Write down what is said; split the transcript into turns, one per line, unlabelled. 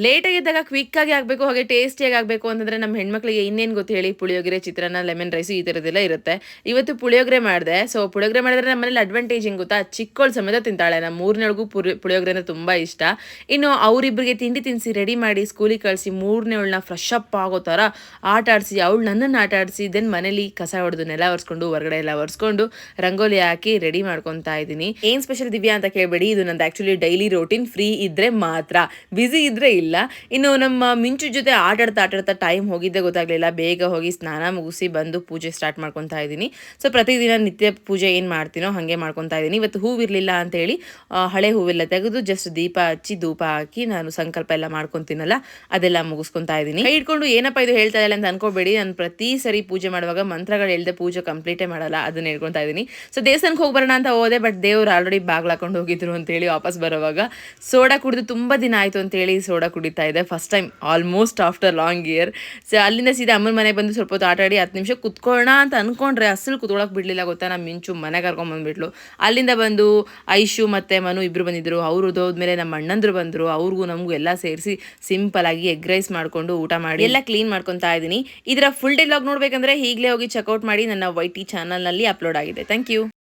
ಲೇಟಾಗಿದ್ದಾಗ ಕ್ವಿಕ್ಕಾಗಿ ಆಗಬೇಕು ಹಾಗೆ ಟೇಸ್ಟಿಯಾಗಿ ಆಗಬೇಕು ಅಂತಂದರೆ ನಮ್ಮ ಹೆಣ್ಮಕ್ಳಿಗೆ ಇನ್ನೇನು ಗೊತ್ತು ಹೇಳಿ, ಪುಳಿಯೋಗರೆ, ಚಿತ್ರಾನ್ನ, ಲೆಮನ್ ರೈಸು ಈ ಥರದ್ದೆಲ್ಲ ಇರುತ್ತೆ. ಇವತ್ತು ಪುಳಿಯೋಗರೆ ಮಾಡಿದೆ. ಸೊ ಪುಳಿಯೋಗರೆ ಮಾಡಿದ್ರೆ ನಮ್ಮನೇಲಿ ಅಡ್ವಾಂಟೇಜ್ ಹೆಂಗೆ ಗೊತ್ತಾ, ಚಿಕ್ಕವಳು ಸಮೇತ ತಿಂತಾಳೆ. ನಮ್ಮ ಮೂರನೇಳಿಗೂ ಪುಳಿಯೋಗರೆ ಅಂದರೆ ತುಂಬ ಇಷ್ಟ. ಇನ್ನು ಅವರಿಬ್ಬರಿಗೆ ತಿಂಡಿ ತಿನಿಸಿ ರೆಡಿ ಮಾಡಿ ಸ್ಕೂಲಿಗೆ ಕಳಿಸಿ ಮೂರನೇಳನ್ನ ಫ್ರೆಶ್ ಅಪ್ ಆಗೋ ಥರ ಆಟ ಆಡಿಸಿ, ಅವಳು ನನ್ನನ್ನು ಆಟ ಆಡಿಸಿ, ದೆನ್ ಮನೇಲಿ ಕಸ ಹೊಡೆದು ನೆಲ ಒರೆಸ್ಕೊಂಡು ಹೊರಗಡೆ ಎಲ್ಲ ಒರೆಸ್ಕೊಂಡು ರಂಗೋಲಿ ಹಾಕಿ ರೆಡಿ ಮಾಡ್ಕೊತಾ ಇದ್ದೀನಿ. ಏನು ಸ್ಪೆಷಲ್ ದಿವ್ಯಾ ಅಂತ ಕೇಳಬೇಡಿ, ಇದು ನಂದು ಆ್ಯಕ್ಚುಲಿ ಡೈಲಿ ರೋಟೀನ್. ಫ್ರೀ ಇದ್ದರೆ ಮಾತ್ರ, ಬ್ಯುಸಿ ಇದ್ದರೆ ಇಲ್ಲ. ಇನ್ನು ನಮ್ಮ ಮಿಂಚು ಜೊತೆ ಆಟಾಡ್ತಾ ಟೈಮ್ ಹೋಗಿದ್ದೆ ಗೊತ್ತಾಗಲಿಲ್ಲ. ಬೇಗ ಹೋಗಿ ಸ್ನಾನ ಮುಗಿಸಿ ಬಂದು ಪೂಜೆ ಸ್ಟಾರ್ಟ್ ಮಾಡ್ಕೊತಾ ಇದ್ದೀನಿ. ಸೊ ಪ್ರತಿದಿನ ನಿತ್ಯ ಪೂಜೆ ಏನು ಮಾಡ್ತೀನೋ ಹಾಗೆ ಮಾಡ್ಕೊತಾ ಇದ್ದೀನಿ. ಇವತ್ತು ಹೂವಿರಲಿಲ್ಲ ಅಂತೇಳಿ ಹಳೆ ಹೂವೆಲ್ಲ ತೆಗೆದು ಜಸ್ಟ್ ದೀಪ ಹಚ್ಚಿ ಧೂಪ ಹಾಕಿ ನಾನು ಸಂಕಲ್ಪ ಎಲ್ಲ ಮಾಡ್ಕೊತೀನಲ್ಲ ಅದೆಲ್ಲ ಮುಗಿಸ್ಕೊತಾ ಇದ್ದೀನಿ. ಕೈ ಇಟ್ಕೊಂಡು ಏನಪ್ಪ ಇದು ಹೇಳ್ತಾ ಇಲ್ಲ ಅಂತ ಅನ್ಕೋಬೇಡಿ. ನಾನು ಪ್ರತಿ ಸರಿ ಪೂಜೆ ಮಾಡುವಾಗ ಮಂತ್ರಗಳು ಹೇಳ್ದೆ ಪೂಜೆ ಕಂಪ್ಲೀಟೇ ಮಾಡಲ್ಲ, ಅದನ್ನ ಹೇಳ್ಕೊತಾ ಇದ್ದೀನಿ. ಸೊ ದೇವಸ್ಥಾನಕ್ಕೆ ಹೋಗಿ ಬರೋಣ ಅಂತ ಹೋದೆ, ಬಟ್ ದೇವ್ರು ಆಲ್ರೆಡಿ ಬಾಗ್ಲಾಕೊಂಡು ಹೋಗಿದ್ರು ಅಂತೇಳಿ ವಾಪಸ್ ಬರೋವಾಗ ಸೋಡಾ ಕುಡಿದು ತುಂಬ ದಿನ ಆಯಿತು ಅಂತೇಳಿ ಸೋಡಾ ಕುಡಿತಾ ಇದೆ. First time almost after long year. So ಅಲ್ಲಿಂದ ಸೀದಾ ಅಮ್ಮನ ಮನೆಗೆ ಬಂದು ಸ್ವಲ್ಪ ಹೊತ್ತು ಆಟ ಆಡಿ 10 ನಿಮಿಷ ಕುತ್ಕೊಳ್ಳೋಣ ಅಂತ ಅನ್ಕೊಂಡ್ರೆ ಅಸಲು ಕುತ್ಕೊಳ್ಳೋಕೆ ಬಿಡಲಿಲ್ಲ ಗೊತ್ತಾ. ನಮ್ಮ ಮಿಂಚು ಮನೆ ಕರ್ಕೊಂಡ್ಬಂದ್ಬಿಟ್ಲು. ಅಲ್ಲಿಂದ ಬಂದು ಐಶು ಮತ್ತು ಮನು ಇಬ್ಬರು ಬಂದಿದ್ದರು. ಅವರು ಹೋದ್ಮೇಲೆ ನಮ್ಮ ಅಣ್ಣಂದ್ರು ಬಂದರು. ಅವ್ರಿಗೂ ನಮಗೂ ಎಲ್ಲ ಸೇರಿಸಿ ಸಿಂಪಲ್ ಆಗಿ ಎಗ್ ರೈಸ್ ಮಾಡಿಕೊಂಡು ಊಟ ಮಾಡಿ ಎಲ್ಲ ಕ್ಲೀನ್ ಮಾಡ್ಕೊತಾ ಇದ್ದೀನಿ. ಇದರ ಫುಲ್ ಡೇ ವ್ಲಾಗ್ ನೋಡಬೇಕಂದ್ರೆ ಈಗಲೇ ಹೋಗಿ ಚೆಕ್ಔಟ್ ಮಾಡಿ, ನನ್ನ YT ಚಾನಲ್ನಲ್ಲಿ ಅಪ್ಲೋಡ್ ಆಗಿದೆ. Thank you.